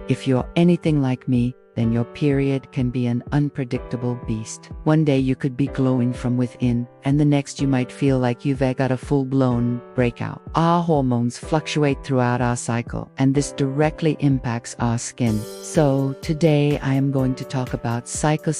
If you're anything like me, then your period can be an unpredictable beast. One day you could be glowing from within, and the next you might feel like you've got a full-blown breakout. Our hormones fluctuate throughout our cycle, and this directly impacts our skin. So today I am going to talk about cyclical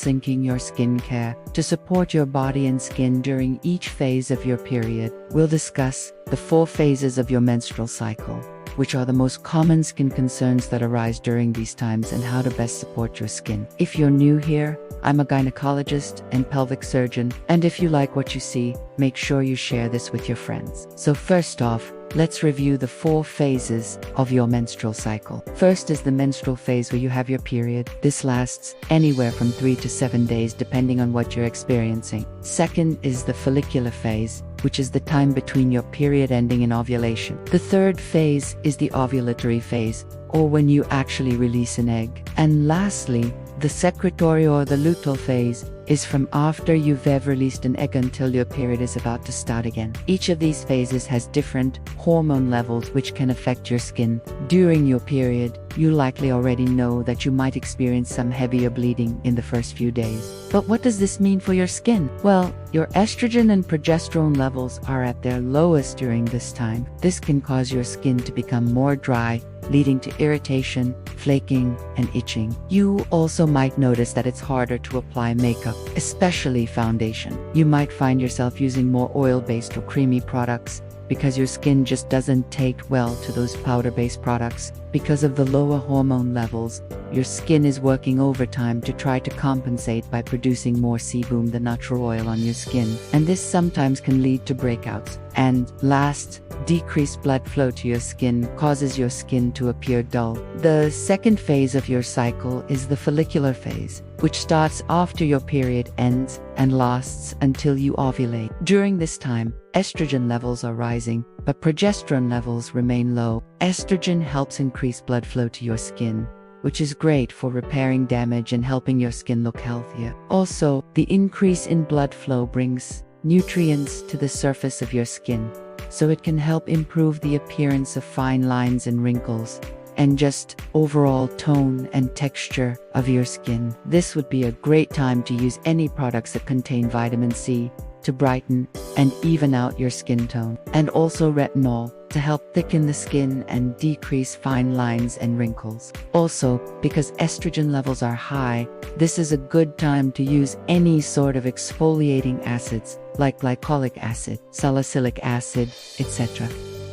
your skincare to support your body and skin during each phase of your period. We'll discuss the 4 phases of your menstrual cycle, which are the most common skin concerns that arise during these times, and how to best support your skin. If you're new here, I'm a gynecologist and pelvic surgeon, and if you like what you see, make sure you share this with your friends. So first off, let's review the 4 phases of your menstrual cycle. First is the menstrual phase, where you have your period. This lasts anywhere from 3 to 7 days depending on what you're experiencing. Second is the follicular phase, which is the time between your period ending and ovulation. The third phase is the ovulatory phase, or when you actually release an egg. And lastly, the secretory or the luteal phase is from after you've released an egg until your period is about to start again. Each of these phases has different hormone levels which can affect your skin. During your period, you likely already know that you might experience some heavier bleeding in the first few days. But what does this mean for your skin? Well, your estrogen and progesterone levels are at their lowest during this time. This can cause your skin to become more dry, leading to irritation, flaking, and itching. You also might notice that it's harder to apply makeup, especially foundation. You might find yourself using more oil-based or creamy products because your skin just doesn't take well to those powder-based products. Because of the lower hormone levels, your skin is working overtime to try to compensate by producing more sebum, the natural oil on your skin, and this sometimes can lead to breakouts. And last, decreased blood flow to your skin causes your skin to appear dull. The second phase of your cycle is the follicular phase, which starts after your period ends and lasts until you ovulate. During this time, estrogen levels are rising, but progesterone levels remain low. Estrogen helps increase blood flow to your skin, which is great for repairing damage and helping your skin look healthier. Also, the increase in blood flow brings nutrients to the surface of your skin, so it can help improve the appearance of fine lines and wrinkles, and just overall tone and texture of your skin. This would be a great time to use any products that contain vitamin C to brighten and even out your skin tone, and also retinol to help thicken the skin and decrease fine lines and wrinkles. Also, because estrogen levels are high, this is a good time to use any sort of exfoliating acids like glycolic acid, salicylic acid, etc.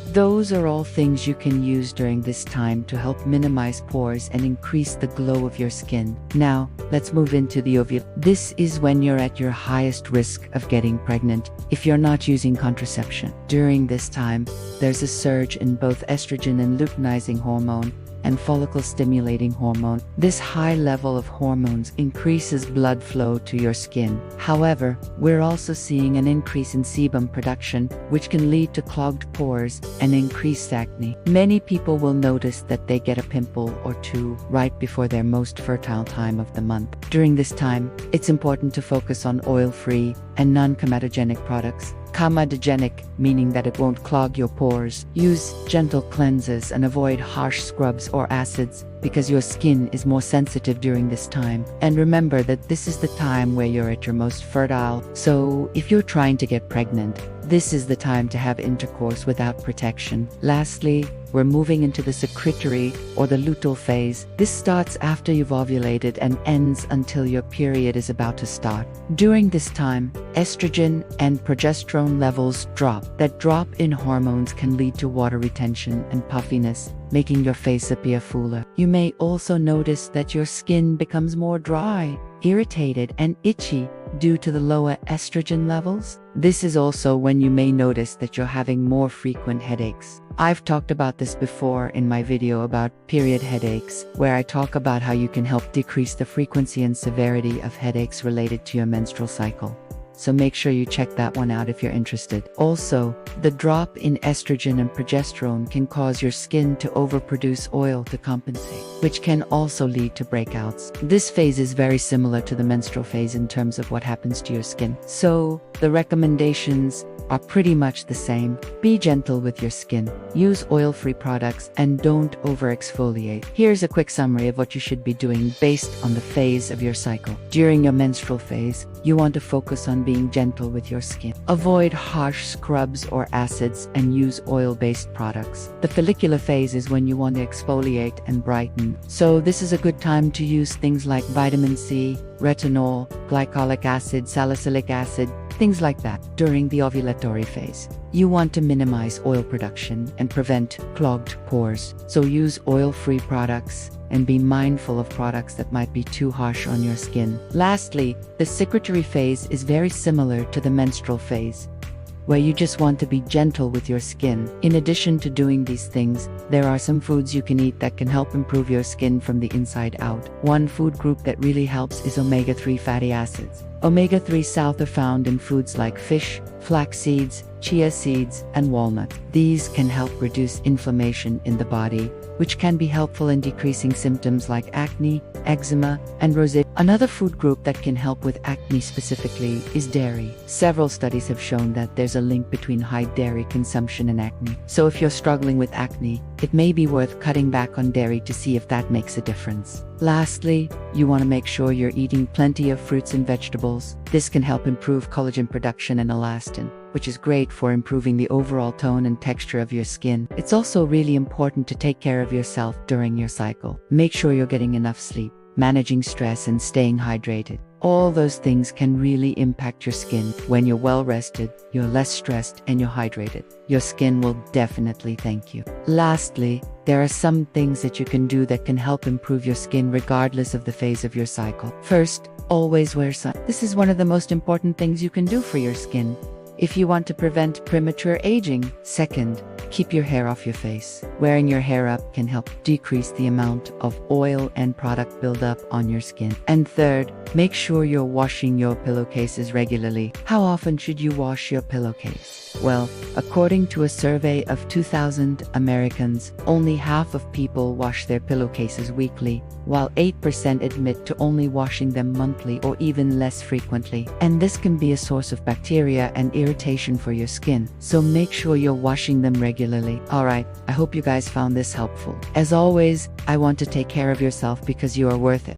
Those are all things you can use during this time to help minimize pores and increase the glow of your skin. Now, let's move into the ovulation. This is when you're at your highest risk of getting pregnant if you're not using contraception. During this time, there's a surge in both estrogen and luteinizing hormone and follicle-stimulating hormone. This high level of hormones increases blood flow to your skin. However, we're also seeing an increase in sebum production, which can lead to clogged pores and increased acne. Many people will notice that they get a pimple or two right before their most fertile time of the month. During this time, it's important to focus on oil-free and non-comedogenic products. Comedogenic, meaning that it won't clog your pores. Use gentle cleanses and avoid harsh scrubs or acids, because your skin is more sensitive during this time. And remember that this is the time where you're at your most fertile. So if you're trying to get pregnant, this is the time to have intercourse without protection. Lastly, we're moving into the secretory or the luteal phase. This starts after you've ovulated and ends until your period is about to start. During this time, estrogen and progesterone levels drop. That drop in hormones can lead to water retention and puffiness, making your face appear fuller. You may also notice that your skin becomes more dry, irritated, and itchy due to the lower estrogen levels. This is also when you may notice that you're having more frequent headaches. I've talked about this before in my video about period headaches, where I talk about how you can help decrease the frequency and severity of headaches related to your menstrual cycle. so make sure you check that one out if you're interested. Also, the drop in estrogen and progesterone can cause your skin to overproduce oil to compensate, which can also lead to breakouts. This phase is very similar to the menstrual phase in terms of what happens to your skin. So, the recommendations are pretty much the same. Be gentle with your skin, use oil-free products, and don't over-exfoliate. Here's a quick summary of what you should be doing based on the phase of your cycle. During your menstrual phase, you want to focus on being gentle with your skin. Avoid harsh scrubs or acids and use oil-based products. The follicular phase is when you want to exfoliate and brighten. So this is a good time to use things like vitamin C, retinol, glycolic acid, salicylic acid, things like that. During the ovulatory phase, you want to minimize oil production and prevent clogged pores. So use oil-free products and be mindful of products that might be too harsh on your skin. Lastly, the secretory phase is very similar to the menstrual phase, where you just want to be gentle with your skin. In addition to doing these things, there are some foods you can eat that can help improve your skin from the inside out. One food group that really helps is omega-3 fatty acids. Omega-3 salts are found in foods like fish, flax seeds, chia seeds, and walnut. These can help reduce inflammation in the body, which can be helpful in decreasing symptoms like acne, eczema, and rosacea. Another food group that can help with acne specifically is dairy. Several studies have shown that there's a link between high dairy consumption and acne. So if you're struggling with acne, it may be worth cutting back on dairy to see if that makes a difference. Lastly, you want to make sure you're eating plenty of fruits and vegetables. This can help improve collagen production and elastin, which is great for improving the overall tone and texture of your skin. It's also really important to take care of yourself during your cycle. Make sure you're getting enough sleep, managing stress, and staying hydrated. All those things can really impact your skin. When you're well rested, you're less stressed, and you're hydrated, your skin will definitely thank you. Lastly, there are some things that you can do that can help improve your skin regardless of the phase of your cycle. First, always wear sun. This is one of the most important things you can do for your skin if you want to prevent premature aging. Second, keep your hair off your face. Wearing your hair up can help decrease the amount of oil and product buildup on your skin. And third, make sure you're washing your pillowcases regularly. How often should you wash your pillowcase? Well, according to a survey of 2,000 Americans, only half of people wash their pillowcases weekly, while 8% admit to only washing them monthly or even less frequently. And this can be a source of bacteria and irritation for your skin, so make sure you're washing them regularly. Alright, I hope you guys found this helpful. As always, I want to take care of yourself because you are worth it.